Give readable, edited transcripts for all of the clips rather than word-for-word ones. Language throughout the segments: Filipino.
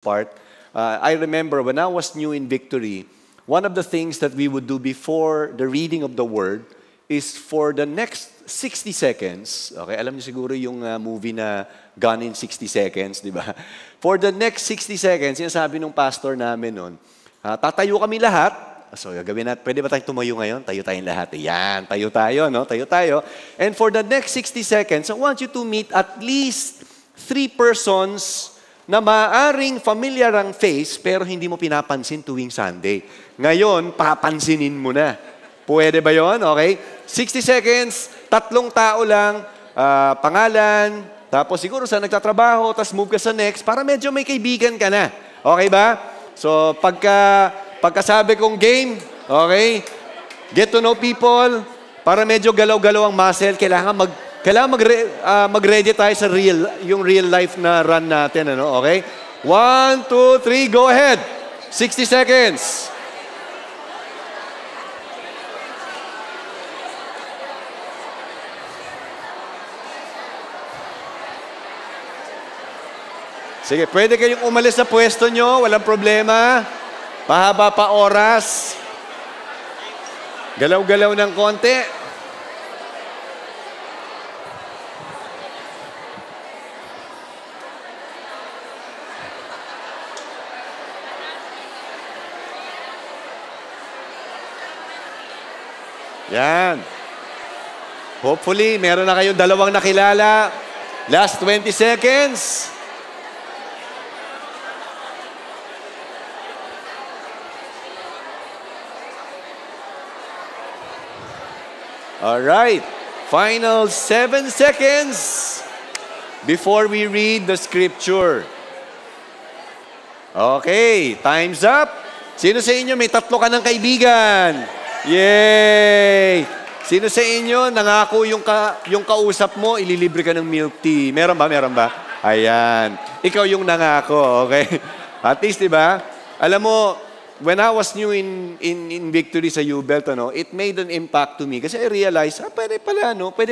part. I remember when I was new in Victory, one of the things that we would do before the reading of the Word is for the next 60 seconds, okay, alam niyo siguro yung movie na Gone in 60 Seconds, di ba? For the next 60 seconds, sinasabi nung pastor namin noon, tatayo kami lahat. So, gagawin natin, pwede ba tayong tumayo ngayon? Tayo tayong lahat. Yan, tayo tayo, no? Tayo tayo. And for the next 60 seconds, I want you to meet at least 3 persons na maaring familiar ang face pero hindi mo pinapansin tuwing Sunday. Ngayon, papansinin mo na. Pwede ba yon? Okay? 60 seconds, 3 tao lang, pangalan, tapos siguro sa nagtatrabaho, tapos move ka sa next para medyo may kaibigan ka na. Okay ba? So, pagkasabi kong game, okay, get to know people, para medyo galaw-galaw ang muscle, kailangan mag-ready tayo sa yung real life na run natin, ano? Okay? 1, 2, 3, go ahead. 60 seconds. Sige, pwede kayong umalis sa pwesto nyo, walang problema. Pahaba pa oras. Galaw-galaw ng konti. Yan. Hopefully, meron na kayong 2 nakilala. Last 20 seconds. All right. Final 7 seconds before we read the scripture. Okay, time's up. Sino sa inyo may 3 ka ng kaibigan? Yay! Sino sa inyo nangako yung kausap mo, ililibre ka ng milk tea? Meron ba? Meron ba? Ayan. Ikaw yung nangako, okay? At least, di ba? Alam mo, when I was new in Victory sa U-Belt, it made an impact to me. Kasi I realized, pwede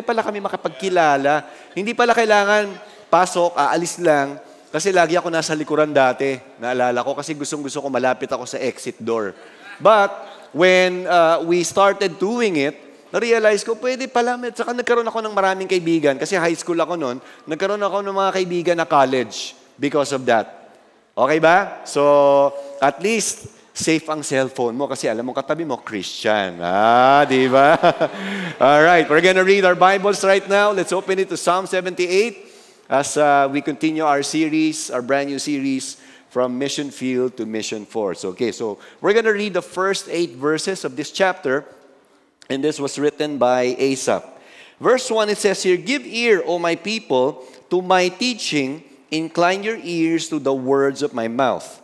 pala kami makapagkilala. Hindi pala kailangan pasok, aalis lang. Kasi lagi ako nasa likuran dati. Naalala ko kasi gustong-gusto ko malapit ako sa exit door. But when we started doing it, na-realize ko, pwede pala. Saka nagkaroon ako ng maraming kaibigan. Kasi high school ako noon, nagkaroon ako ng mga kaibigan na college because of that. Okay ba? So, at least, safe ang cellphone mo kasi alam mo katabi mo, Christian. Di ba? All right, we're gonna read our Bibles right now. Let's open it to Psalm 78 as we continue our series, our brand new series from Mission Field to Mission Force. Okay, so we're gonna read the first 8 verses of this chapter, and this was written by Asaph. Verse 1, it says here, "Give ear, O my people, to my teaching, incline your ears to the words of my mouth.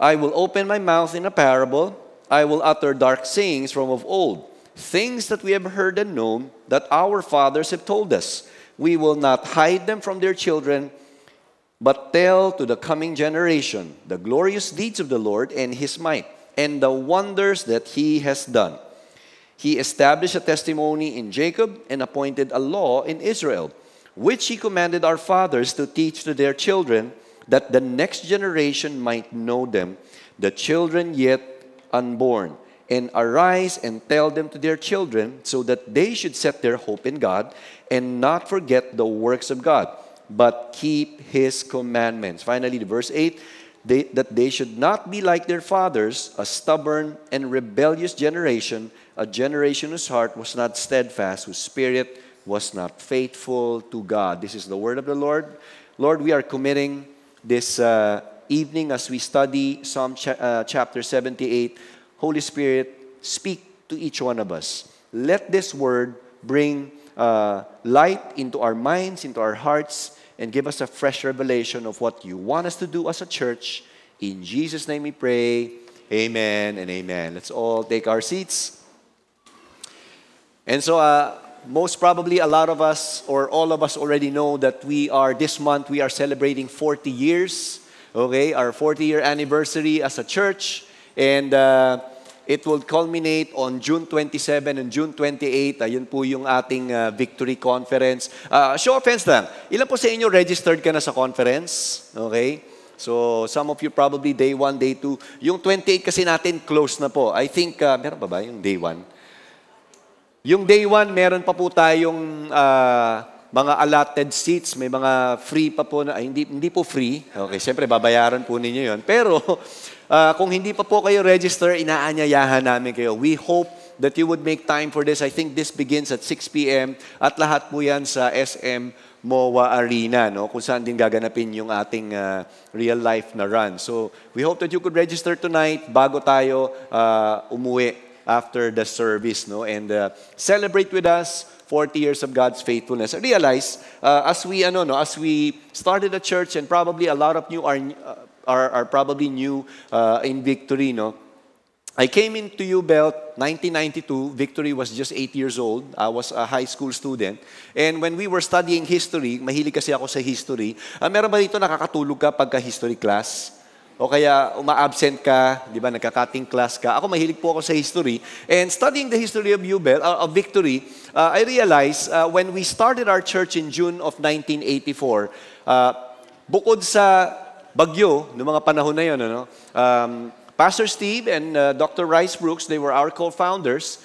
I will open my mouth in a parable. I will utter dark sayings from of old, things that we have heard and known, that our fathers have told us. We will not hide them from their children, but tell to the coming generation the glorious deeds of the Lord and His might, and the wonders that He has done. He established a testimony in Jacob and appointed a law in Israel, which He commanded our fathers to teach to their children, that the next generation might know them, the children yet unborn, and arise and tell them to their children, so that they should set their hope in God and not forget the works of God, but keep His commandments." Finally, verse 8, that they should not be like their fathers, a stubborn and rebellious generation, a generation whose heart was not steadfast, whose spirit was not faithful to God. This is the word of the Lord. Lord, we are committing this evening as we study Psalm chapter 78. Holy Spirit, speak to each one of us. Let this word bring light into our minds, into our hearts, and give us a fresh revelation of what you want us to do as a church. In Jesus' name we pray. Amen and amen. Let's all take our seats. And so, most probably a lot of us or all of us already know that this month we are celebrating 40 years, okay, our 40-year anniversary as a church, and it will culminate on June 27 and June 28. Ayun po yung ating Victory Conference. Show of hands lang. Ilan po sa inyo registered ka na sa conference? Okay? So, some of you probably day 1, day 2. Yung 28 kasi natin, close na po. I think, meron pa ba yung day 1? Yung day 1, meron pa po tayong mga allotted seats. May mga free pa po. Hindi po free. Okay, siyempre, babayaran po ninyo yon. Pero, kung hindi pa po kayo register, inaanyayahan namin kayo. We hope that you would make time for this. I think this begins at 6 p.m. At lahat po yan sa SM MOA Arena, no? Kung saan din gaganapin yung ating real life na run. So, we hope that you could register tonight bago tayo umuwi after the service, no? And celebrate with us 40 years of God's faithfulness. I realize, as we started a church, and probably a lot of you are probably new in Victory, no? I came into UBelt 1992. Victory was just 8 years old. I was a high school student. And when we were studying history, mahilig kasi ako sa history, meron ba dito nakakatulog ka pagka history class? O kaya uma-absent ka, di ba, nagka-cutting class ka? Ako mahilig po ako sa history. And studying the history of of Victory, I realized when we started our church in June of 1984, bukod sa bagyo, noong mga panahon na yun, Pastor Steve and Dr. Rice Brooks, they were our co-founders.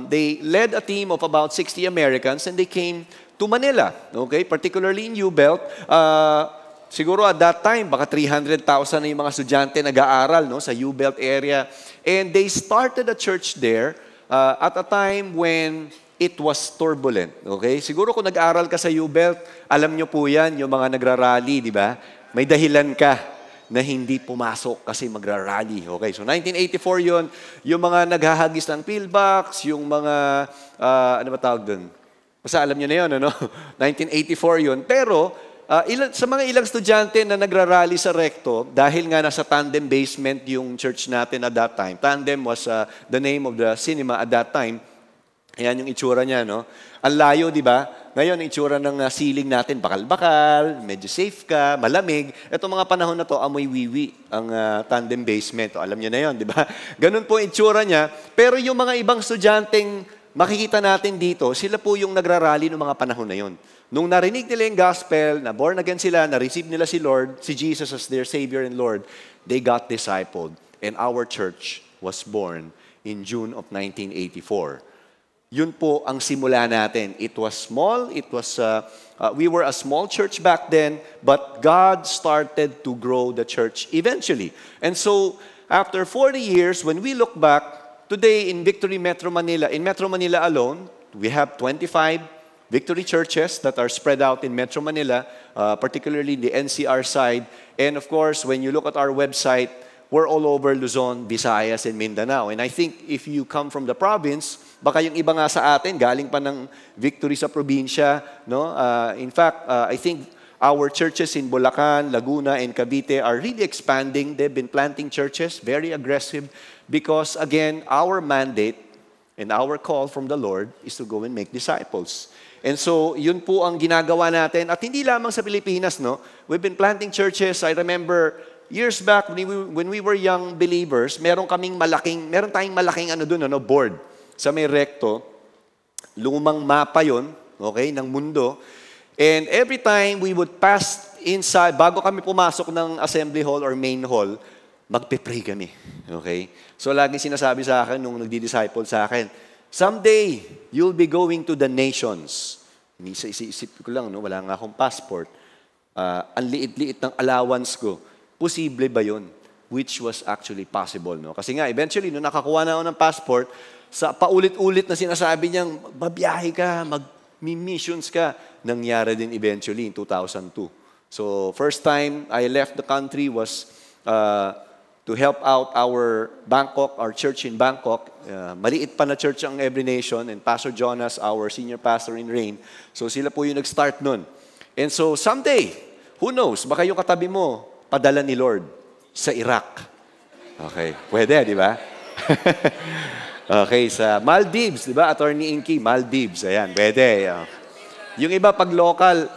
They led a team of about 60 Americans and they came to Manila, okay? Particularly in UBelt. Siguro at that time, baka 300,000 na yung mga estudyante nag-aaral, no, sa UBelt area. And they started a church there at a time when it was turbulent, okay? Siguro kung nag-aaral ka sa UBelt, alam nyo po yan, yung mga nagrarally, di ba? May dahilan ka na hindi pumasok kasi magra-rally. Okay, so 1984 yon, yung mga naghahagis ng pillbox, yung mga, ano ba tawag dun? Basta alam nyo na yun, ano? 1984 yon. Pero, sa mga ilang estudyante na nagra-rally sa Recto, dahil nga nasa Tandem basement yung church natin at that time. Tandem was the name of the cinema at that time. Ayan yung itsura niya, no? Ang layo, di ba? Ngayon, ang itsura ng ceiling natin, bakal-bakal, medyo safe ka, malamig. Itong mga panahon na to, amoy wiwi ang Tandem basement. O, alam niyo na yon, di ba? Ganun po ang itsura niya. Pero yung mga ibang estudyanteng makikita natin dito, sila po yung nagrarally ng mga panahon na yon. Nung narinig nila yung gospel, na born again sila, na-receive nila si Lord, si Jesus as their Savior and Lord, they got discipled. And our church was born in June of 1984. Yun po ang simula natin. It was small. We were a small church back then, but God started to grow the church eventually. And so, after 40 years, when we look back, today in Victory Metro Manila, in Metro Manila alone, we have 25 Victory churches that are spread out in Metro Manila, particularly the NCR side. And of course, when you look at our website, we're all over Luzon, Visayas, and Mindanao. And I think if you come from the province, baka yung iba nga sa atin, galing pa ng Victory sa probinsya. No? In fact, I think our churches in Bulacan, Laguna, and Cavite are really expanding. They've been planting churches, very aggressive, because again, our mandate and our call from the Lord is to go and make disciples. And so, yun po ang ginagawa natin. At hindi lamang sa Pilipinas, no? We've been planting churches. I remember years back when we were young believers, meron tayong malaking board sa may Recto. Lumang mapa yon, okay, ng mundo. And every time we would pass inside, bago kami pumasok ng assembly hall or main hall, magpe-pray kami. Okay? So laging sinasabi sa akin nung nagdi-disciple sa akin, someday, you'll be going to the nations. Isip ko lang, no? Wala nga akong passport. Ang liit-liit ng allowance ko. Posible ba yun? Which was actually possible. No? Kasi nga, eventually, nung nakakuha na ako ng passport, sa paulit-ulit na sinasabi niyang, babiyahe ka, mag-missions ka, nangyari din eventually in 2002. So, first time I left the country was to help out our church in Bangkok. Maliit pa na church ang Every Nation, and Pastor Jonas, our senior pastor in Rain. So, sila po yung nag-start nun. And so, someday, who knows, baka yung katabi mo, padala ni Lord sa Iraq. Okay, pwede, di ba? Okay, sa Maldives, di ba? Attorney Inky, Maldives, ayan, pwede. Yung iba pag local,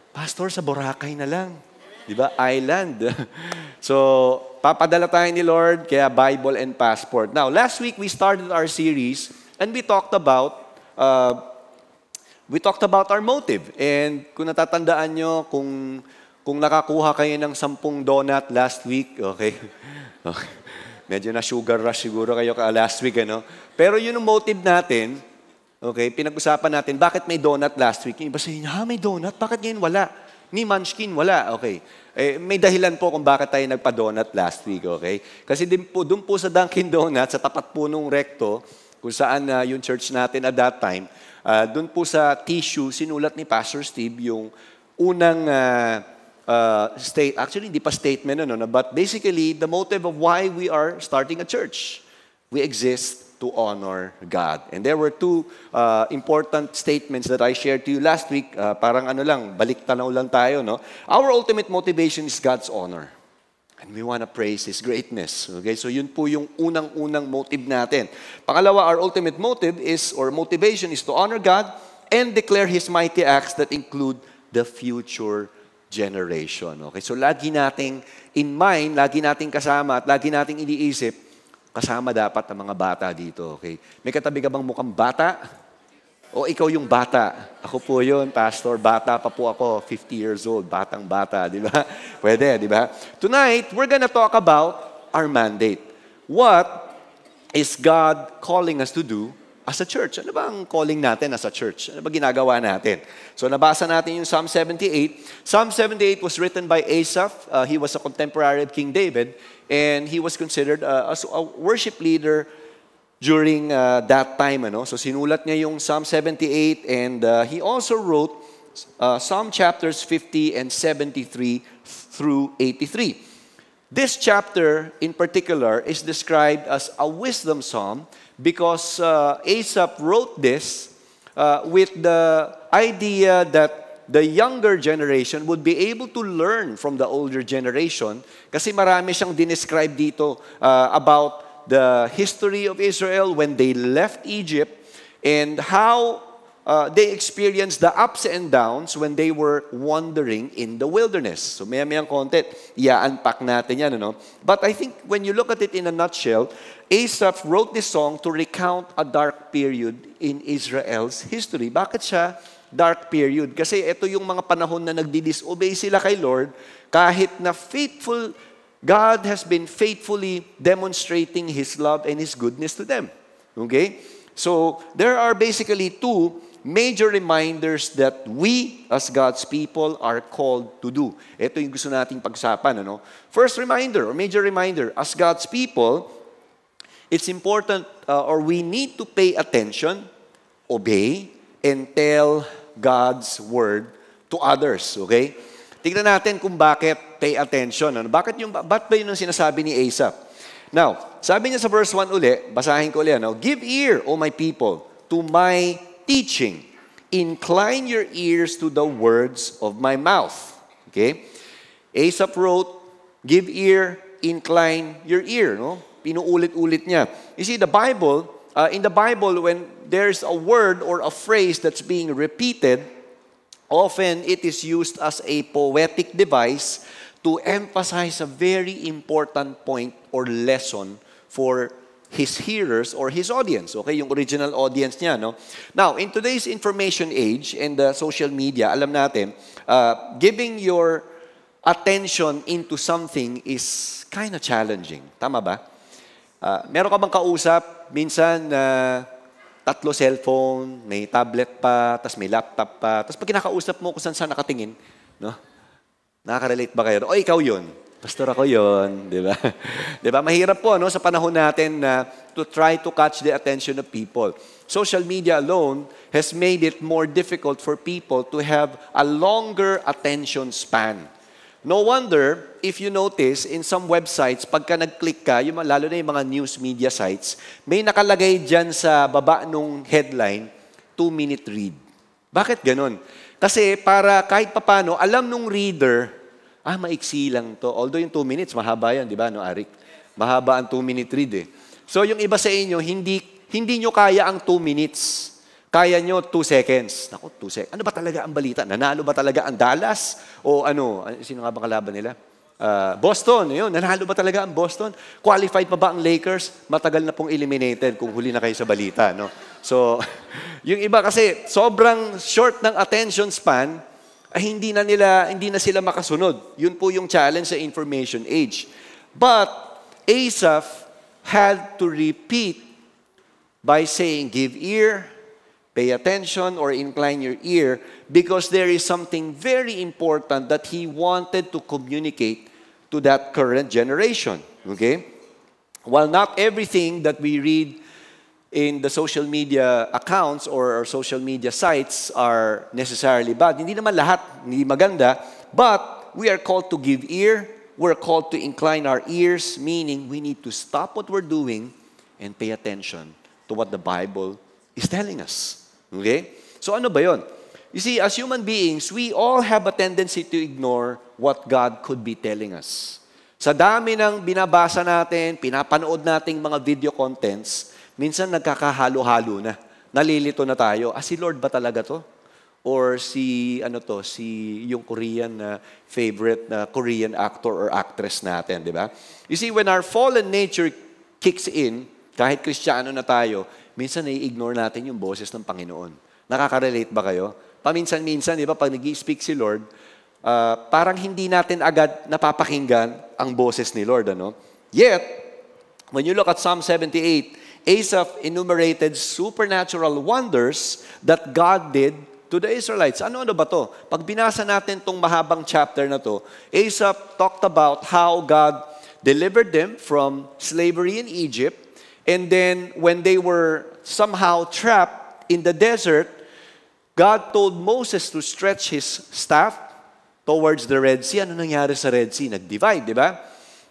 Pastor, sa Boracay na lang. Di ba? Island. So, papadala tayo ni Lord, kaya Bible and passport. Now, last week we started our series and we talked about our motive. And kung natatandaan nyo, kung kung nakakuha kayo ng 10 donut last week, okay? Okay. Medyo na sugar rush siguro kayo last week, ano? Pero yun ang motive natin, okay? Pinag-usapan natin, bakit may donut last week? Yung iba sa inyo, may donut? Bakit ngayon wala? Ni Munchkin, wala. Okay. May dahilan po kung bakit tayo nagpa-donut last week, okay? Kasi doon po sa Dunkin' Donuts, sa tapat po nung recto, kung saan yung church natin at that time, doon po sa tissue, sinulat ni Pastor Steve yung unang actually, hindi pa statement, but basically, the motive of why we are starting a church. We exist to honor God. And there were 2 important statements that I shared to you last week. Parang balik tanaw lang tayo, no? Our ultimate motivation is God's honor. And we want to praise His greatness. Okay? So yun po yung unang-unang motive natin. Pangalawa, our ultimate motive motivation is to honor God and declare His mighty acts that include the future generation. Okay? So lagi nating in mind, lagi nating kasama at lagi nating iniisip, kasama dapat ang mga bata dito. Okay? May katabi ka bang mukhang bata? O ikaw yung bata? Ako po yun, Pastor. Bata pa po ako, 50 years old. Batang-bata, di ba? Pwede, di ba? Tonight, we're gonna talk about our mandate. What is God calling us to do as a church? Ano ba ang calling natin as a church? Ano ba ginagawa natin? So nabasa natin yung Psalm 78. Psalm 78 was written by Asaph. He was a contemporary of King David, and he was considered as a worship leader during that time. So sinulat niya yung Psalm 78, and he also wrote Psalm chapters 50 and 73 through 83. This chapter in particular is described as a wisdom psalm because Asaph wrote this with the idea that the younger generation would be able to learn from the older generation kasi marami siyang dinescribe dito about the history of Israel when they left Egypt and how they experienced the ups and downs when they were wandering in the wilderness. So maya-mayang konti, i-unpack natin yan. But I think when you look at it in a nutshell, Asaph wrote this song to recount a dark period in Israel's history. Bakit siya dark period? Kasi ito yung mga panahon na nagdi-disobey sila kay Lord kahit na faithful, God has been faithfully demonstrating His love and His goodness to them. Okay? So, there are basically 2 major reminders that we, as God's people, are called to do. Ito yung gusto nating pag-usapan. First reminder, or major reminder, as God's people, it's important, or we need to pay attention, obey, and tell God's word to others. Okay? Tignan natin kung bakit pay attention. Ba't ba yun ang sinasabi ni Asaph? Now, sabi niya sa verse 1 uli, basahin ko ulit. Give ear, O my people, to my teaching. Incline your ears to the words of my mouth. Okay? Asaph wrote, give ear, incline your ear. Pinuulit-ulit niya. You see, in the Bible, when there's a word or a phrase that's being repeated, often it is used as a poetic device to emphasize a very important point or lesson for his hearers or his audience. Okay, yung original audience niya. Now, in today's information age and the social media, alam natin, giving your attention into something is kind of challenging. Tama ba? Meron ka bang kausap, minsan, 3 cellphone, may tablet pa, tas may laptop pa, tas pag kinakausap mo kung saan nakatingin, nakaka-relate ba kayo? O, ikaw yun. Pastor, ako yun. Di ba? Di ba? Mahirap po sa panahon natin to try to catch the attention of people. Social media alone has made it more difficult for people to have a longer attention span. No wonder, if you notice, in some websites, pagka nag-click ka, lalo na yung mga news media sites, may nakalagay dyan sa baba nung headline, 2-minute read. Bakit ganun? Kasi para kahit papano, alam nung reader, maiksi lang to. Although yung 2 minutes, mahaba yan, di ba, Arik? Mahaba ang 2-minute read eh. So yung iba sa inyo, hindi nyo kaya ang 2 minutes. Kaya nyo 2 seconds. Naku, 2 seconds. Ano ba talaga ang balita? Nanalo ba talaga ang Dallas? O sino nga ba kalaban nila? Boston, yun. Nanalo ba talaga ang Boston? Qualified pa ba ang Lakers? Matagal na pong eliminated kung huli na kayo sa balita. So, yung iba kasi, sobrang short ng attention span, ay hindi na sila makasunod. Yun po yung challenge sa information age. But Asaph had to repeat by saying, give ear, pay attention, or incline your ear, because there is something very important that he wanted to communicate to that current generation. Okay? While not everything that we read in the social media accounts or social media sites are necessarily bad, hindi naman lahat hindi maganda, but we are called to give ear, we're called to incline our ears, meaning we need to stop what we're doing and pay attention to what the Bible is telling us. Okay? So ano ba yun? You see, as human beings, we all have a tendency to ignore what God could be telling us. Sa dami ng binabasa natin, pinapanood nating mga video contents, minsan nagkakahalo-halo na. Nalilito na tayo, si Lord ba talaga to? Or si yung Korean na favorite na Korean actor or actress natin, di ba? You see, when our fallen nature kicks in, kahit Kristiyano na tayo, minsan nai-ignore natin yung boses ng Panginoon. Nakaka-relate ba kayo? Paminsan-minsan, di ba, pag nag-i-speak si Lord, parang hindi natin agad napapakinggan ang boses ni Lord. Ano? Yet, when you look at Psalm 78, Asaph enumerated supernatural wonders that God did to the Israelites. Ano ba to? Pag binasa natin tong mahabang chapter na to, Asaph talked about how God delivered them from slavery in Egypt. And then, when they were somehow trapped in the desert, God told Moses to stretch his staff towards the Red Sea. Ano nangyari sa Red Sea? Nag-divide, di ba?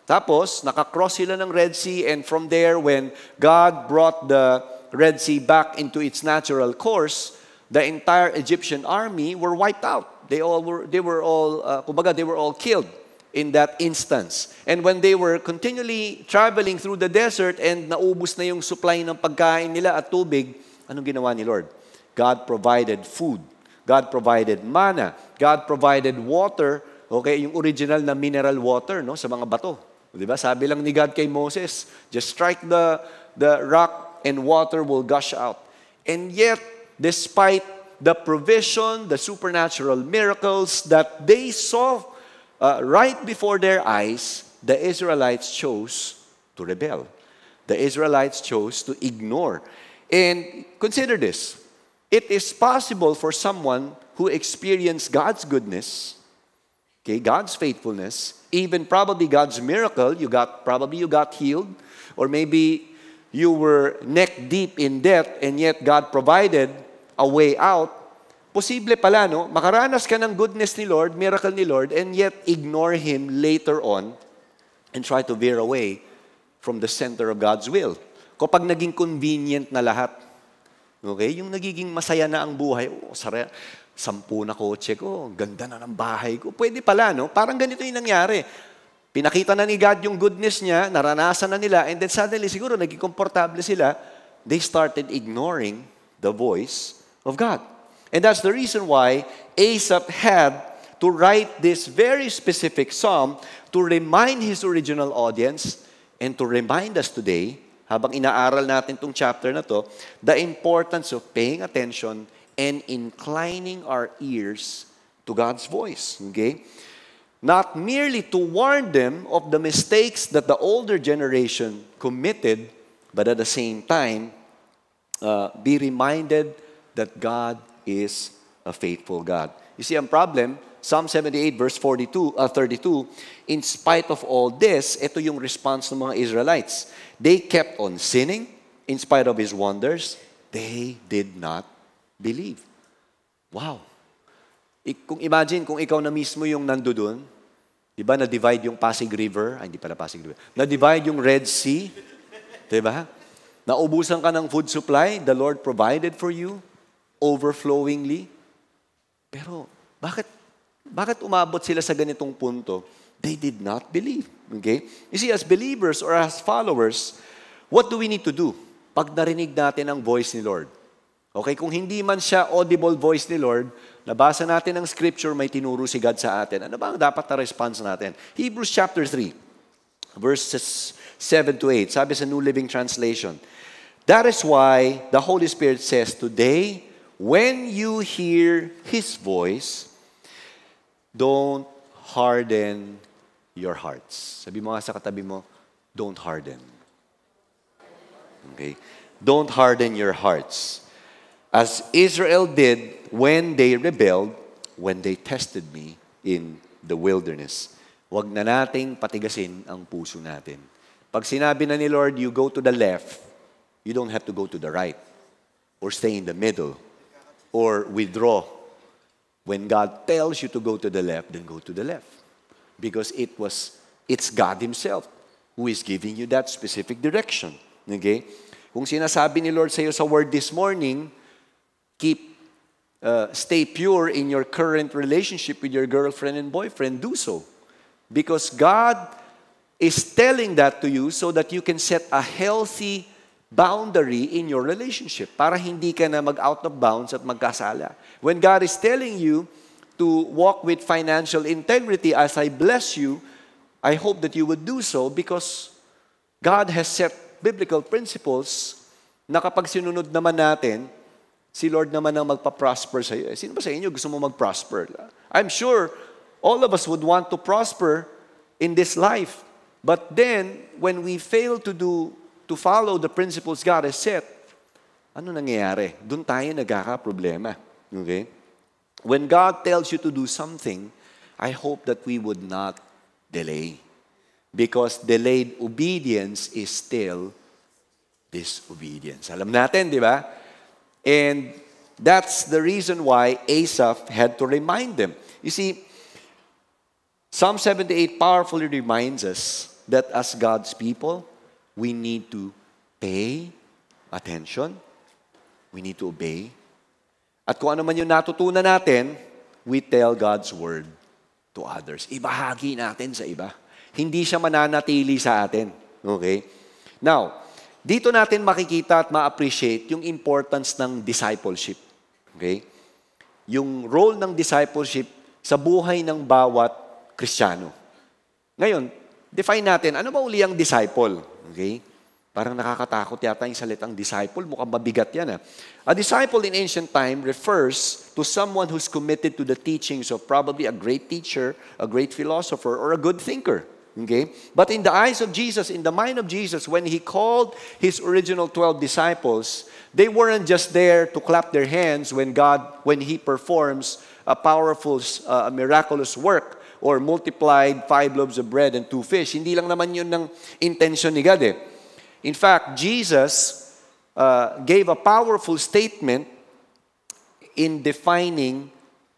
Tapos, nakakross sila ng Red Sea, and from there, when God brought the Red Sea back into its natural course, the entire Egyptian army were wiped out. They were all killed in that instance. And when they were continually traveling through the desert and naubos na yung supply ng pagkain nila at tubig, anong ginawa ni Lord? God provided food. God provided manna. God provided water, okay, yung original na mineral water, no, sa mga bato. Di ba? Sabi lang ni God kay Moses, just strike the rock and water will gush out. And yet, despite the provision, the supernatural miracles that they saw right before their eyes, the Israelites chose to rebel. The Israelites chose to ignore. And consider this. It is possible for someone who experienced God's goodness, okay, God's faithfulness, even probably God's miracle, you got healed, or maybe you were neck deep in debt and yet God provided a way out. Posible pala, no? Makaranas ka ng goodness ni Lord, miracle ni Lord, and yet ignore Him later on and try to veer away from the center of God's will. Kapag naging convenient na lahat, okay, yung nagiging masaya na ang buhay, 10 na kotse ko, ganda na ng bahay ko, pwede pala, no? Parang ganito yung nangyari. Pinakita na ni God yung goodness niya, naranasan na nila, and then suddenly, siguro naging komportable sila, they started ignoring the voice of God. And that's the reason why Asaph had to write this very specific psalm to remind his original audience and to remind us today, habang inaaral natin itong chapter na to, the importance of paying attention and inclining our ears to God's voice. Okay? Not merely to warn them of the mistakes that the older generation committed, but at the same time, be reminded that God is a faithful God. You see, ang problem, Psalm 78 verse 32, in spite of all this, ito yung response ng mga Israelites. They kept on sinning in spite of His wonders. They did not believe. Wow. Kung imagine, kung ikaw na mismo yung nandoon, di ba, na-divide yung Pasig River, hindi pala Pasig River, na-divide yung Red Sea, di ba? Naubusan ka ng food supply, the Lord provided for you, overflowingly. Pero, bakit umabot sila sa ganitong punto? They did not believe. Okay? You see, as believers or as followers, what do we need to do pag narinig natin ang voice ni Lord? Okay, kung hindi man siya audible voice ni Lord, nabasa natin ang scripture, may tinuro si God sa atin. Ano ba ang dapat na response natin? Hebrews chapter 3, verses 7 to 8. Sabi sa New Living Translation, that is why the Holy Spirit says, today, when you hear His voice, don't harden your hearts. Sabi mo nga sa katabi mo, don't harden. Okay? Don't harden your hearts. As Israel did when they rebelled, when they tested me in the wilderness. Huwag na nating patigasin ang puso natin. Pag sinabi na ni Lord, you go to the left, you don't have to go to the right. Or stay in the middle. Or withdraw. When God tells you to go to the left, then go to the left. Because it's God Himself who is giving you that specific direction. Okay? Kung sinasabi ni Lord sa iyo sa word this morning, stay pure in your current relationship with your girlfriend and boyfriend, do so. Because God is telling that to you so that you can set a healthy boundary in your relationship para hindi ka na mag-out of bounds at magkasala. When God is telling you to walk with financial integrity as I bless you, I hope that you would do so because God has set biblical principles na kapag sinunod naman natin, si Lord naman ang magpa-prosper sa iyo. Sino ba sa inyo gusto mo mag-prosper? I'm sure all of us would want to prosper in this life. But then, when we fail to follow the principles God has set, ano nangyayari? Doon tayo nagkaka-problema. Okay? When God tells you to do something, I hope that we would not delay. Because delayed obedience is still disobedience. Alam natin, di ba? And that's the reason why Asaph had to remind them. You see, Psalm 78 powerfully reminds us that as God's people, we need to pay attention. We need to obey. At kung ano man yung natutunan natin, we tell God's word to others. Ibahagi natin sa iba. Hindi siya mananatili sa atin. Okay? Now, dito natin makikita at ma-appreciate yung importance ng discipleship. Okay? Yung role ng discipleship sa buhay ng bawat Kristiyano. Ngayon, define natin, ano ba uli ang disciple? Okay? Parang nakakatakot yata yung salitang disciple. Mukhang mabigat yan. A disciple in ancient time refers to someone who's committed to the teachings of probably a great teacher, a great philosopher, or a good thinker. Okay? But in the eyes of Jesus, in the mind of Jesus, when He called His original 12 disciples, they weren't just there to clap their hands when He performs a powerful, miraculous work or multiplied 5 loaves of bread and 2 fish. Hindi lang naman yun ng intention ni God. In fact, Jesus gave a powerful statement in defining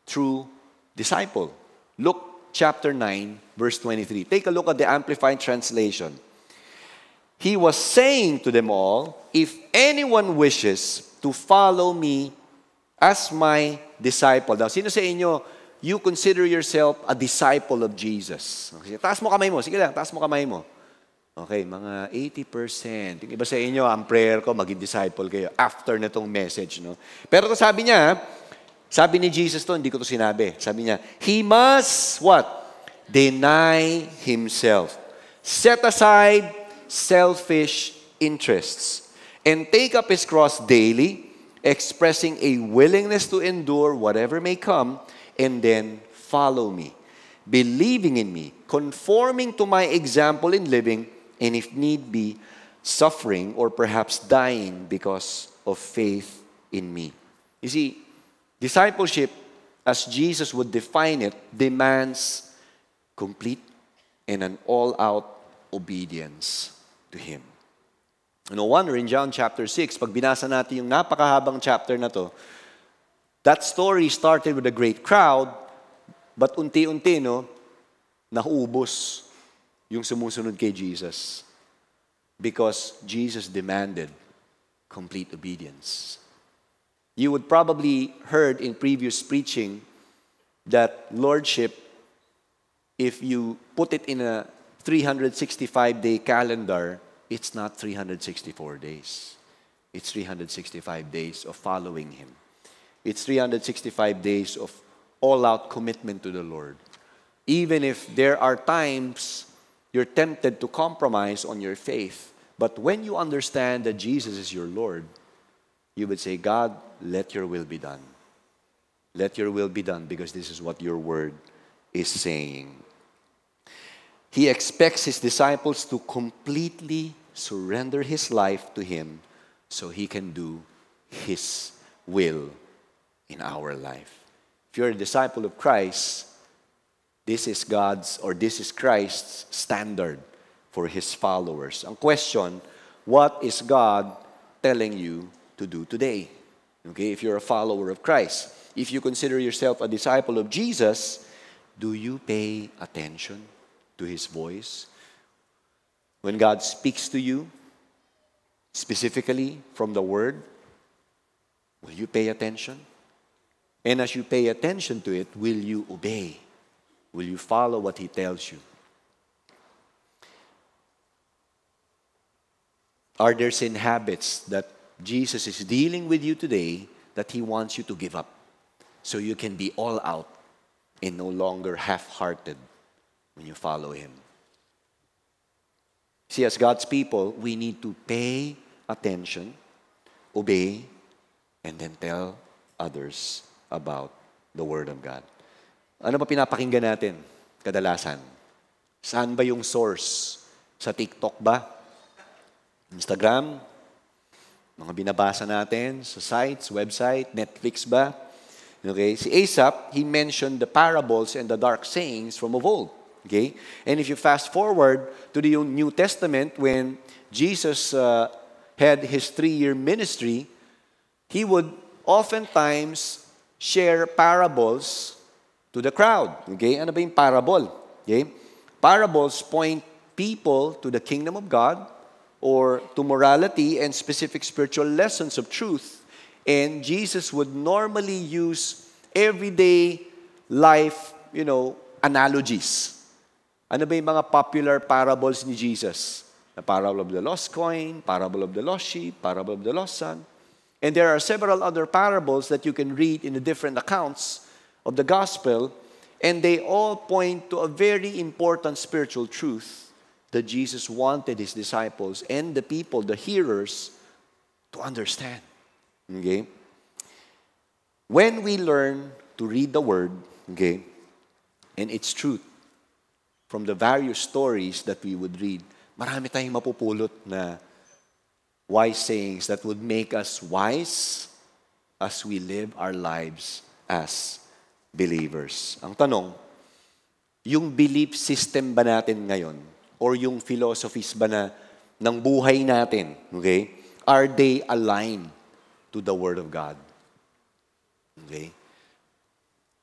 true disciple. Luke chapter 9, verse 23. Take a look at the Amplified Translation. He was saying to them all, if anyone wishes to follow me as my disciple. Now, sino sa inyo, you consider yourself a disciple of Jesus? Okay, taas mo kamay mo. Sige lang, taas mo kamay mo. Okay, mga 80%. Yung iba sa inyo, ang prayer ko, maging disciple kayo after na tong message. No? Pero to sabi niya, sabi ni Jesus to, hindi ko to sinabi. Sabi niya, He must, what? Deny Himself. Set aside selfish interests. And take up His cross daily, expressing a willingness to endure whatever may come, and then follow me. Believing in me, conforming to my example in living, and if need be, suffering or perhaps dying because of faith in me. You see, discipleship, as Jesus would define it, demands complete and an all-out obedience to Him. No wonder in John chapter 6, pag binasa natin yung napakahabang chapter na to, that story started with a great crowd, but unti-unti, naubos yung sumusunod kay Jesus. Because Jesus demanded complete obedience. You would probably heard in previous preaching that lordship, if you put it in a 365-day calendar, it's not 364 days. It's 365 days of following Him. It's 365 days of all-out commitment to the Lord. Even if there are times you're tempted to compromise on your faith, but when you understand that Jesus is your Lord, you would say, God, let your will be done. Let your will be done because this is what your word is saying. He expects his disciples to completely surrender his life to him so he can do his will in our life. If you're a disciple of Christ, this is Christ's standard for his followers. Ang question, what is God telling you to do today? Okay, if you're a follower of Christ, if you consider yourself a disciple of Jesus, do you pay attention to his voice? When God speaks to you, specifically from the Word, will you pay attention? And as you pay attention to it, will you obey? Will you follow what he tells you? Are there sin habits that Jesus is dealing with you today that he wants you to give up so you can be all out and no longer half-hearted when you follow him? See, as God's people, we need to pay attention, obey, and then tell others about the Word of God. Ano ba pinapakinggan natin kadalasan? Saan ba yung source? Sa TikTok ba? Instagram? Mga binabasa natin sa sites, website, Netflix ba? Okay? Si Aesop, he mentioned the parables and the dark sayings from of old. Okay? And if you fast forward to the New Testament, when Jesus had his 3-year ministry, he would oftentimes share parables to the crowd. Okay? Ano ba yung parable? Okay? Parables point people to the kingdom of God or to morality and specific spiritual lessons of truth. And Jesus would normally use everyday life, analogies. Ano ba yung mga popular parables ni Jesus? The parable of the lost coin, parable of the lost sheep, parable of the lost son. And there are several other parables that you can read in the different accounts of the gospel, and they all point to a very important spiritual truth that Jesus wanted his disciples and the people, the hearers, to understand. Okay? When we learn to read the Word, okay, and its truth from the various stories that we would read, marami tayong mapupulot na wise sayings that would make us wise as we live our lives as believers. Ang tanong, yung belief system ba natin ngayon or yung philosophies ba ng buhay natin, okay, are they aligned to the Word of God? Okay?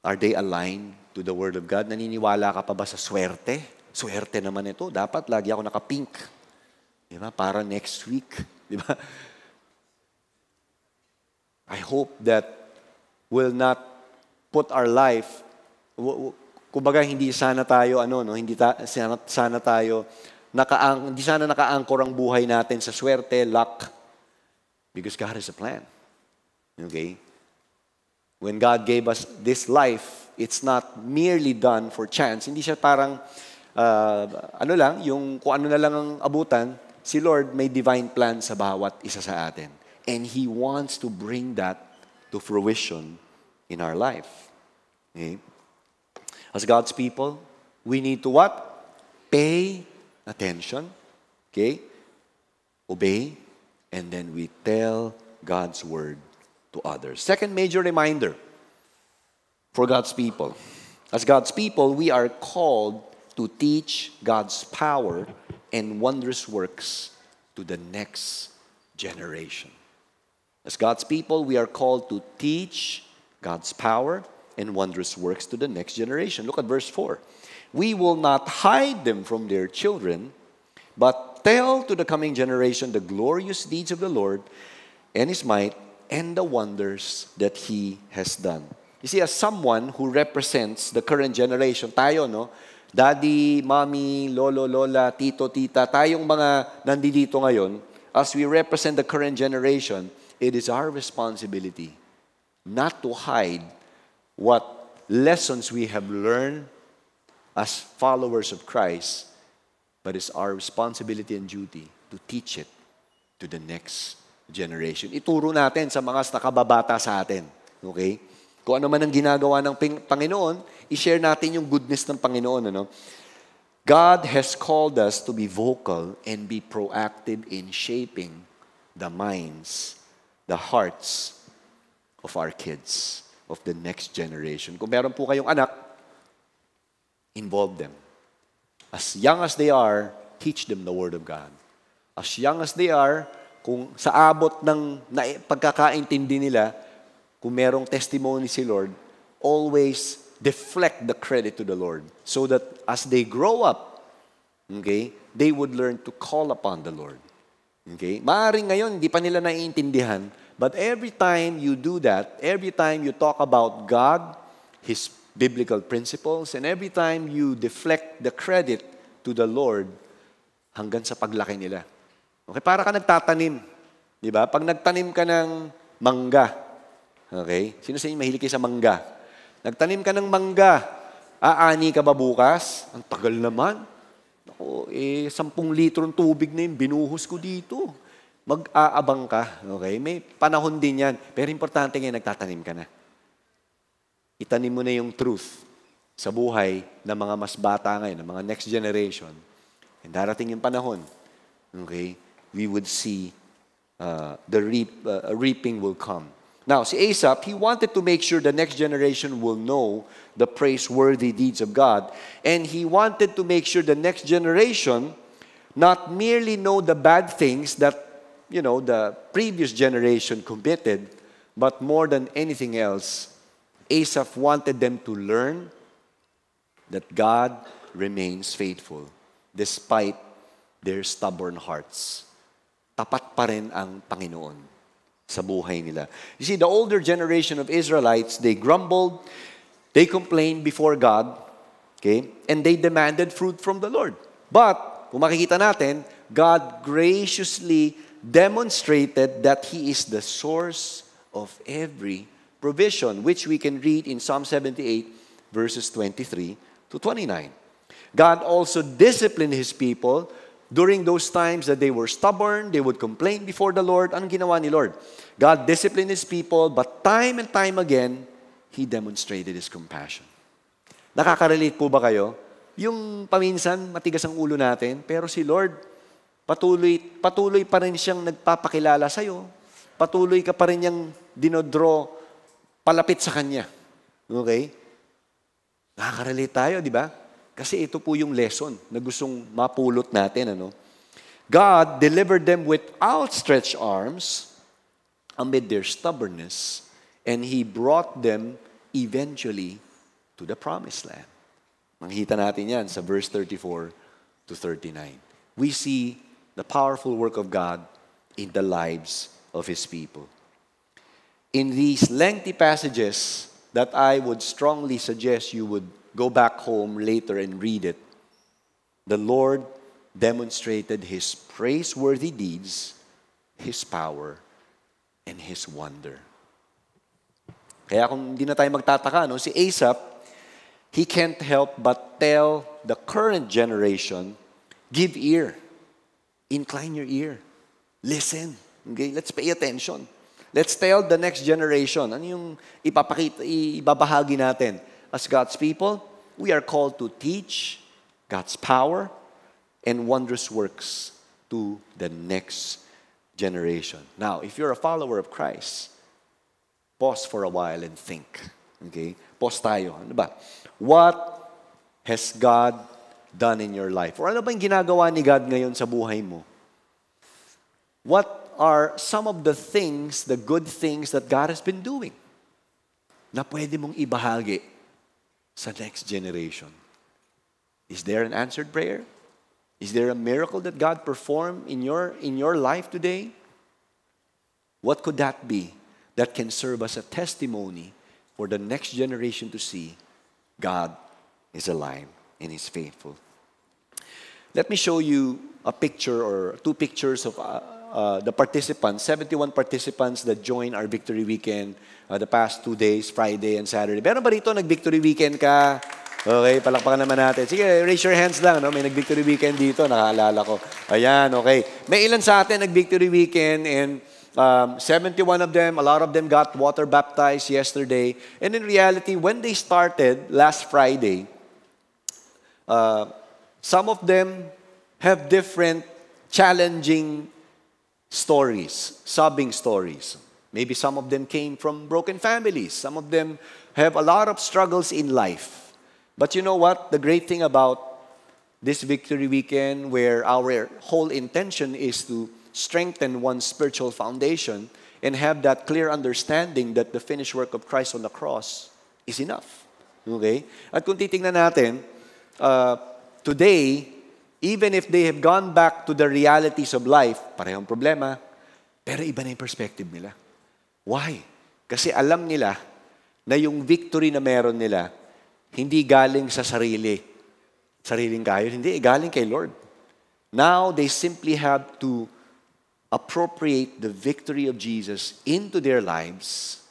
Are they aligned to the Word of God? Naniniwala ka pa ba sa swerte? Swerte naman ito. Dapat lagi ako naka-pink. Diba? Para next week. Diba? I hope that will not put our life, kumbaga hindi sana tayo, sana tayo, hindi sana naka-anchor ang buhay natin sa swerte, luck, because God has a plan. Okay? When God gave us this life, it's not merely done for chance. Hindi siya parang, kung ano na lang ang abutan, si Lord may divine plan sa bawat isa sa atin. And He wants to bring that to fruition in our life. Okay? As God's people, we need to what? Pay attention. Okay? Obey. And then we tell God's word to others. Second major reminder for God's people. As God's people, we are called to teach God's power and wondrous works to the next generation. As God's people, we are called to teach God's power and wondrous works to the next generation. Look at verse 4. We will not hide them from their children, but tell to the coming generation the glorious deeds of the Lord and His might and the wonders that He has done. You see, as someone who represents the current generation, tayo, no? Daddy, mommy, lolo, lola, tito, tita, tayong mga nandito ngayon, as we represent the current generation, it is our responsibility not to hide what lessons we have learned as followers of Christ, but it's our responsibility and duty to teach it to the next generation. Ituro natin sa mga nakababata sa atin. Okay? Kung ano man ang ginagawa ng Panginoon, i-share natin yung goodness ng Panginoon. Ano? God has called us to be vocal and be proactive in shaping the minds, the hearts of our kids, of the next generation. Kung meron po kayong anak, involve them. As young as they are, teach them the Word of God. As young as they are, kung sa abot ng pagkakaintindi nila, kung merong testimony si Lord, always deflect the credit to the Lord so that as they grow up, okay, they would learn to call upon the Lord. Okay? Maaaring ngayon, hindi pa nila naiintindihan, but every time you do that, every time you talk about God, His biblical principles, and every time you deflect the credit to the Lord, hanggang sa paglaki nila. Okay? Para ka nagtatanim. Di ba? Pag nagtanim ka ng mangga, okay? Sino sa inyo mahilig kayo sa mangga? Nagtanim ka ng mangga, aani ka ba bukas? Ang tagal naman. Ako, 10 litrong tubig na yung binuhos ko dito. Mag-aabang ka. Okay? May panahon din yan. Pero importante ngayon, nagtatanim ka na. Itanim mo na yung truth sa buhay ng mga mas bata ngayon, ng mga next generation. And darating yung panahon, okay, we would see the reaping will come. Now, si Asaph, he wanted to make sure the next generation will know the praiseworthy deeds of God. And he wanted to make sure the next generation not merely know the bad things that, the previous generation committed, but more than anything else, Asaph wanted them to learn that God remains faithful despite their stubborn hearts. Tapat pa rin ang Panginoon sa buhay nila. You see, the older generation of Israelites, they grumbled, they complained before God, okay, and they demanded fruit from the Lord. But, kung makikita natin, God graciously demonstrated that He is the source of every provision, which we can read in Psalm 78, verses 23 to 29. God also disciplined His people during those times that they were stubborn, they would complain before the Lord. Anong ginawa ni Lord? God disciplined His people, but time and time again, He demonstrated His compassion. Nakaka-relate po ba kayo? Yung paminsan, matigas ang ulo natin, pero si Lord, patuloy pa rin siyang nagpapakilala sa'yo. Patuloy ka pa rin niyang dinodraw palapit sa Kanya. Okay? Nakaka-relate tayo, di ba? Kasi ito po yung lesson na gustong mapulot natin. God delivered them with outstretched arms amid their stubbornness, and He brought them eventually to the promised land. Makikita natin yan sa verse 34 to 39. We see the powerful work of God in the lives of His people. In these lengthy passages that I would strongly suggest you would go back home later and read it, the Lord demonstrated His praiseworthy deeds, His power, and His wonder. Kaya kung hindi na tayo magtataka, si Asaph, he can't help but tell the current generation, give ear, incline your ear, listen. Okay? Let's pay attention. Let's tell the next generation. Ano yung ibabahagi natin? As God's people, we are called to teach God's power and wondrous works to the next generation. Now, if you're a follower of Christ, pause for a while and think. Okay? Pause tayo. Ano ba? What has God done in your life? Or ano ba yung ginagawa ni God ngayon sa buhay mo? What are some of the things, the good things that God has been doing na pwede mong ibahagi sa next generation? Is there an answered prayer? Is there a miracle that God performed in your life today? What could that be that can serve as a testimony for the next generation to see God is alive and is faithful? Let me show you a picture or two pictures of the participants, 71 participants that joined our Victory Weekend the past 2 days, Friday and Saturday. Meron ba rito nag-Victory Weekend ka? Okay, palakpakan naman natin. Sige, raise your hands lang. No? May nag-Victory Weekend dito, nakaalala ko. Ayan, okay. May ilan sa atin nag-Victory Weekend and 71 of them, a lot of them got water baptized yesterday. And in reality, when they started last Friday, some of them have different challenging stories, sobbing stories. Maybe some of them came from broken families. Some of them have a lot of struggles in life. But you know what? The great thing about this Victory Weekend, where our whole intention is to strengthen one's spiritual foundation and have that clear understanding that the finished work of Christ on the cross is enough. Okay? At kung titingnan natin, today, even if they have gone back to the realities of life, parehong problema, pero iba na yung perspective nila. Why? Kasi alam nila na yung victory na meron nila, hindi galing sa sariling kayo, hindi, galing kay Lord. Now, they simply have to appropriate the victory of Jesus into their lives.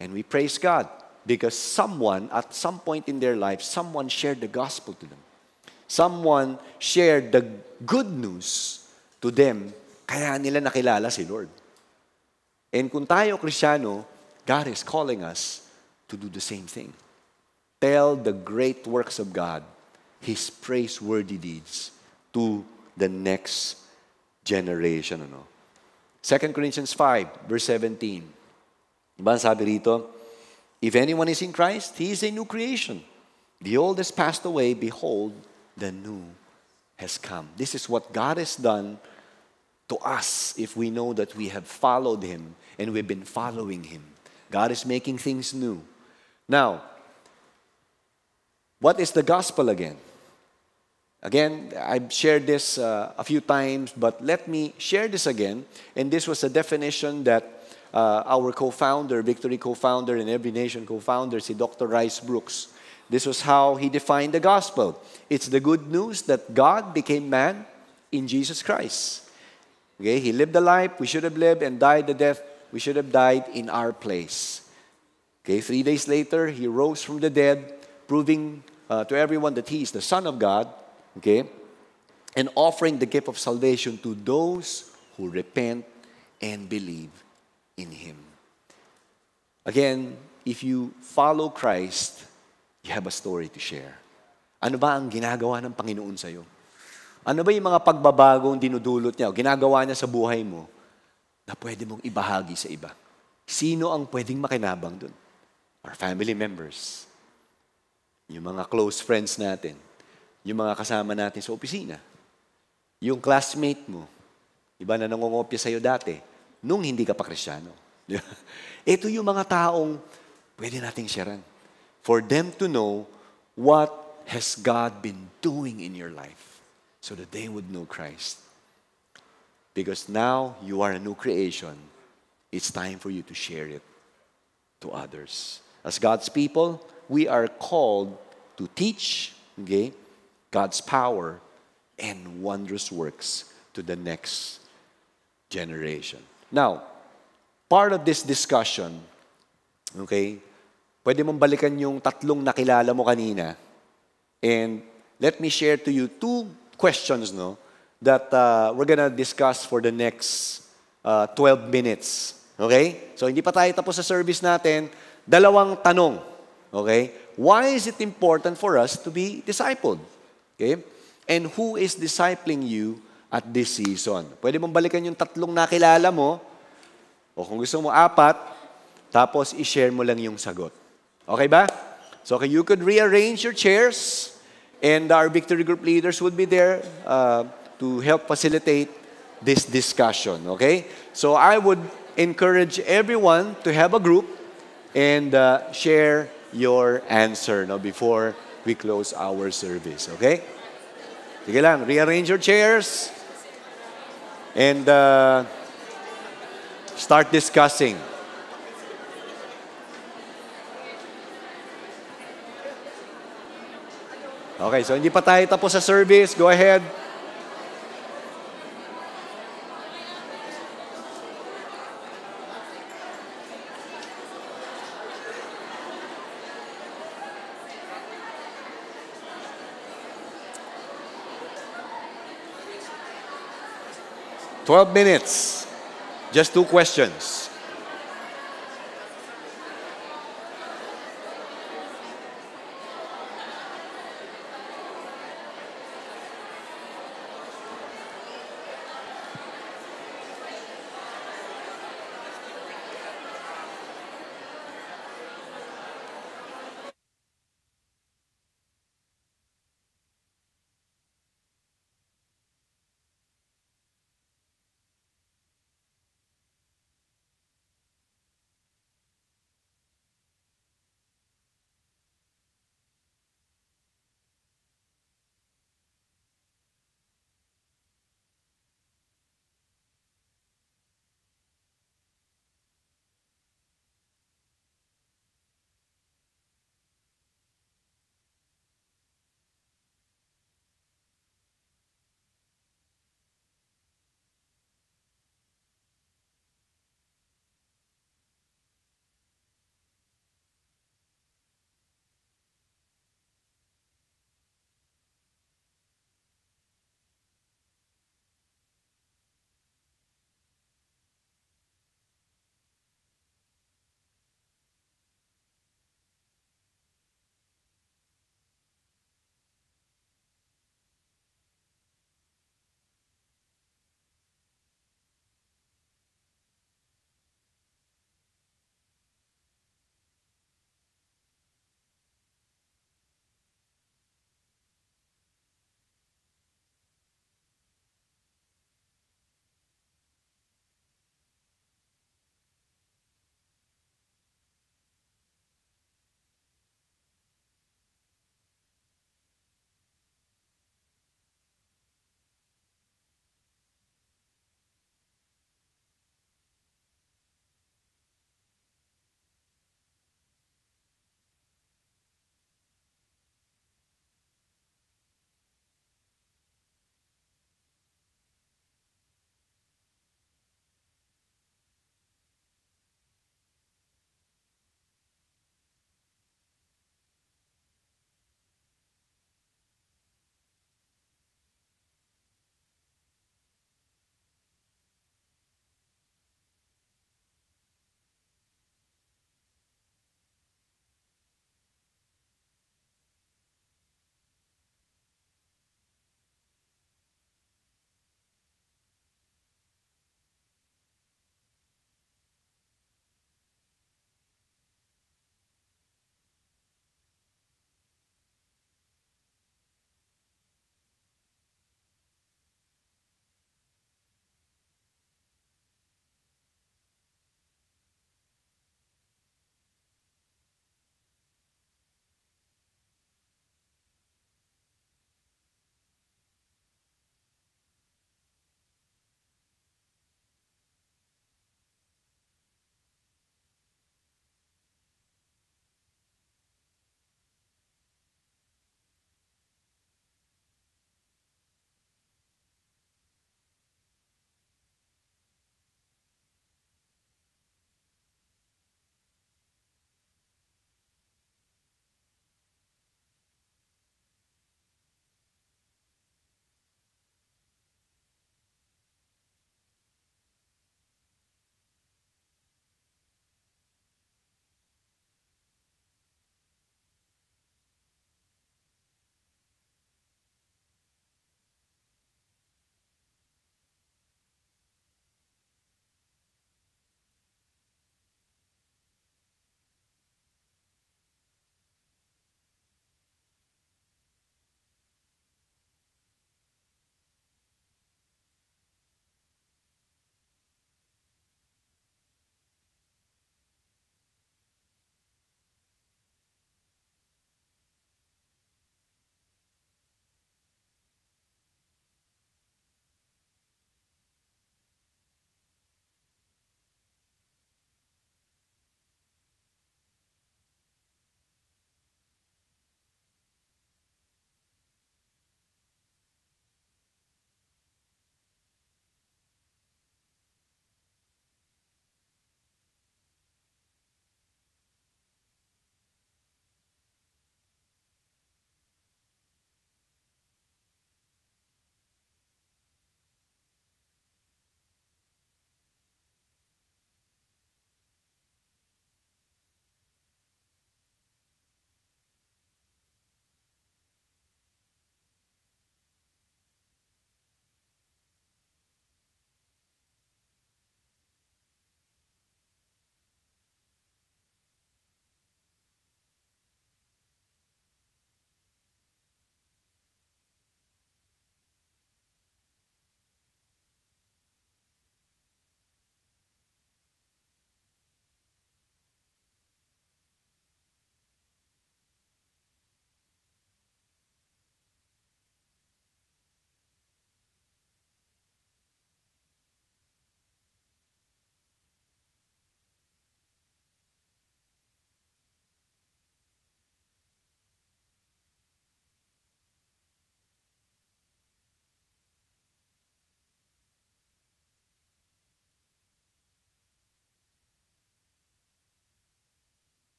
And we praise God because someone, at some point in their life, someone shared the gospel to them. Someone shared the good news to them, kaya nila nakilala si Lord. And kung tayo Kristiyano, God is calling us to do the same thing. Tell the great works of God, His praiseworthy deeds, to the next generation. 2 Corinthians 5, verse 17. Diba sabi rito, if anyone is in Christ, he is a new creation. The old has passed away, behold, the new has come. This is what God has done to us if we know that we have followed Him and we've been following Him. God is making things new. Now, what is the gospel again? Again, I've shared this a few times, but let me share this again. And this was a definition that our co-founder, Victory co-founder, and Every Nation co-founder, si Dr. Rice Brooks, this was how he defined the gospel. It's the good news that God became man in Jesus Christ. Okay, He lived the life we should have lived and died the death we should have died in our place. Okay, 3 days later, He rose from the dead, proving to everyone that He is the Son of God. Okay? And offering the gift of salvation to those who repent and believe in Him. Again, if you follow Christ, you have a story to share. Ano ba ang ginagawa ng Panginoon sa'yo? Ano ba yung mga pagbabagong dinudulot niya o ginagawa niya sa buhay mo na pwede mong ibahagi sa iba? Sino ang pwedeng makinabang dun? Our family members. Yung mga close friends natin. Yung mga kasama natin sa opisina. Yung classmate mo. Iba na nangungopya sa'yo dati. Nung hindi ka pa Kristiyano. Ito yung mga taong pwede nating sharean. For them to know what has God been doing in your life. So that they would know Christ. Because now you are a new creation. It's time for you to share it to others. As God's people, we are called to teach, okay, God's power and wondrous works to the next generation. Now, part of this discussion, okay, pwede mong balikan yung tatlong nakilala mo kanina. And let me share to you 2 questions, that we're gonna discuss for the next 12 minutes. Okay? So, hindi pa tayo tapos sa service natin. 2 tanong. Okay? Why is it important for us to be discipled? Okay? And who is discipling you at this season? Pwede mong balikan yung tatlong nakilala mo, o kung gusto mo 4, tapos i-share mo lang yung sagot. Okay ba? So, okay, you could rearrange your chairs, and our Victory Group leaders would be there to help facilitate this discussion. Okay? So, I would encourage everyone to have a group and share your answer before we close our service. Okay? Sige lang, rearrange your chairs and start discussing. Okay, so hindi pa tayo tapos sa service. Go ahead. $12 minutes. Just 2 questions.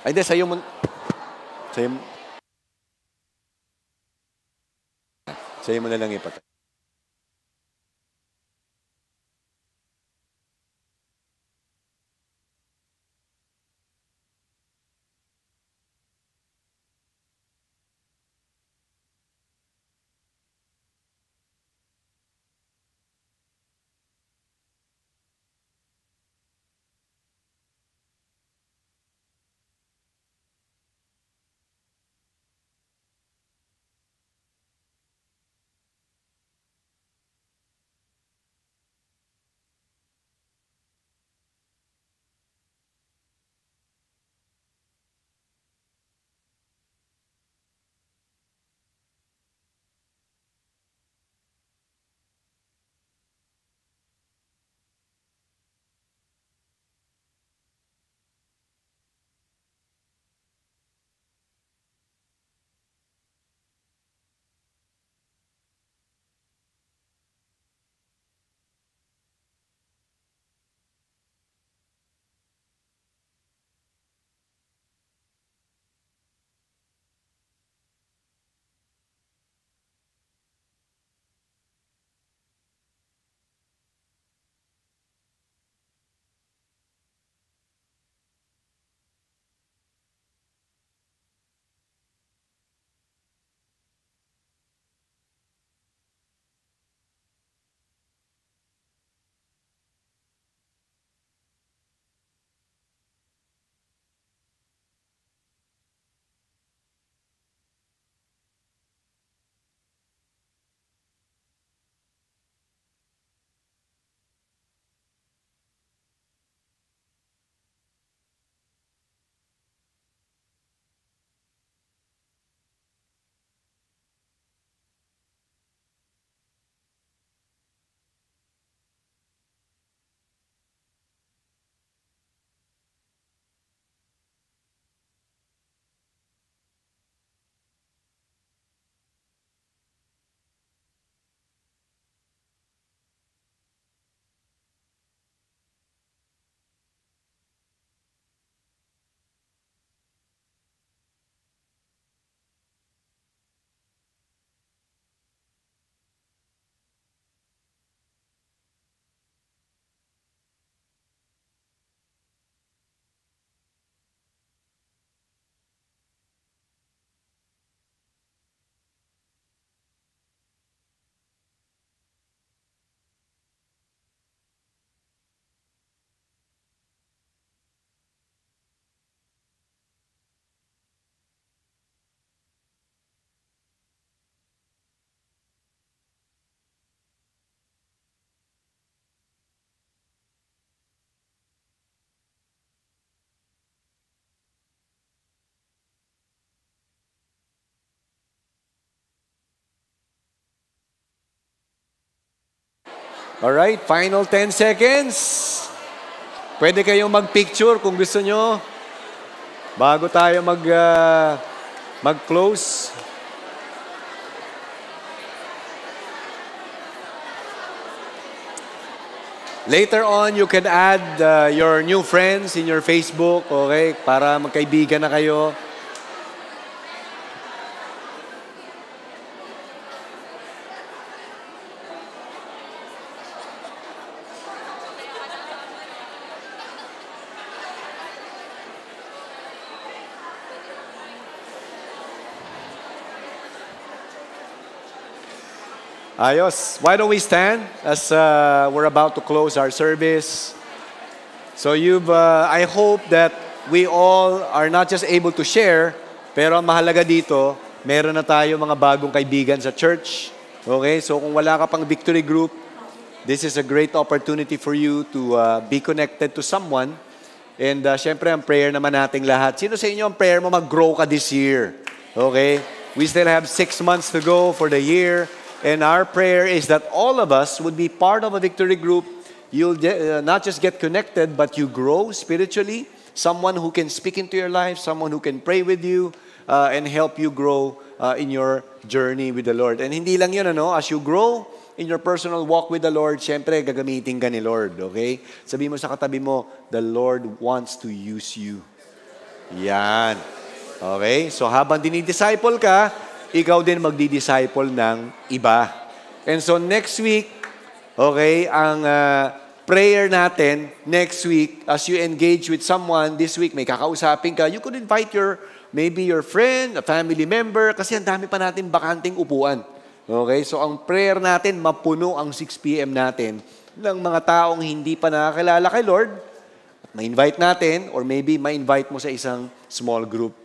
Ay, hindi, sa'yo, sa'yo mo na lang ipatay. Alright, final 10 seconds. Pwede kayong mag-picture kung gusto nyo. Bago tayo mag-close. Later on, you can add your new friends in your Facebook, okay? Para magkaibigan na kayo. Ayos. Why don't we stand as we're about to close our service? So I hope that we all are not just able to share, pero ang mahalaga dito, meron na tayo mga bagong kaibigan sa church. Okay? So kung wala ka pang victory group, this is a great opportunity for you to be connected to someone. And syempre, ang prayer naman nating lahat. Sino sa inyo ang prayer mo mag-grow ka this year? Okay? We still have 6 months to go for the year. And our prayer is that all of us would be part of a victory group. You'll not just get connected, but you grow spiritually. Someone who can speak into your life, someone who can pray with you, and help you grow in your journey with the Lord. And hindi lang yun, as you grow in your personal walk with the Lord, syempre, gagamitin ka ni Lord, okay? Sabi mo sa katabi mo, the Lord wants to use you. Yan. Okay? So habang dinidisciple ka, ikaw din magdi-disciple ng iba. And so next week, okay, ang prayer natin, next week, as you engage with someone, this week may kakausapin ka, you could invite maybe your friend, a family member, kasi ang dami pa natin bakanting upuan. Okay? So ang prayer natin, mapuno ang 6 p.m. natin ng mga taong hindi pa nakakilala kay Lord. Ma-invite natin or maybe ma-invite mo sa isang small group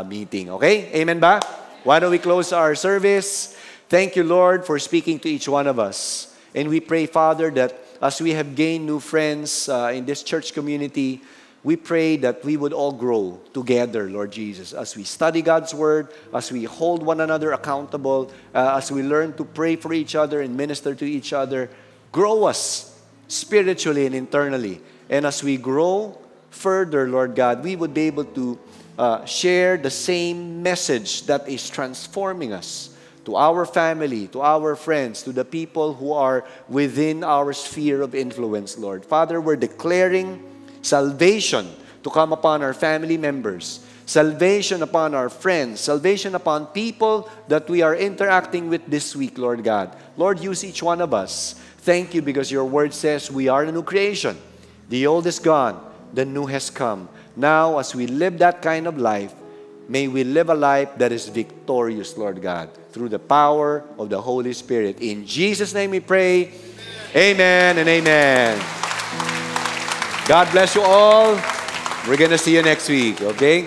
meeting. Okay? Amen ba? Why don't we close our service? Thank you, Lord, for speaking to each one of us. And we pray, Father, that as we have gained new friends in this church community, we pray that we would all grow together, Lord Jesus, as we study God's Word, as we hold one another accountable, as we learn to pray for each other and minister to each other. Grow us spiritually and internally. And as we grow further, Lord God, we would be able to share the same message that is transforming us to our family, to our friends, to the people who are within our sphere of influence, Lord. Father, we're declaring salvation to come upon our family members, salvation upon our friends, salvation upon people that we are interacting with this week, Lord God. Lord, use each one of us. Thank you because your word says we are a new creation. The old is gone, the new has come. Now, as we live that kind of life, may we live a life that is victorious, Lord God, through the power of the Holy Spirit. In Jesus' name we pray. Amen and amen. God bless you all. We're going to see you next week, okay?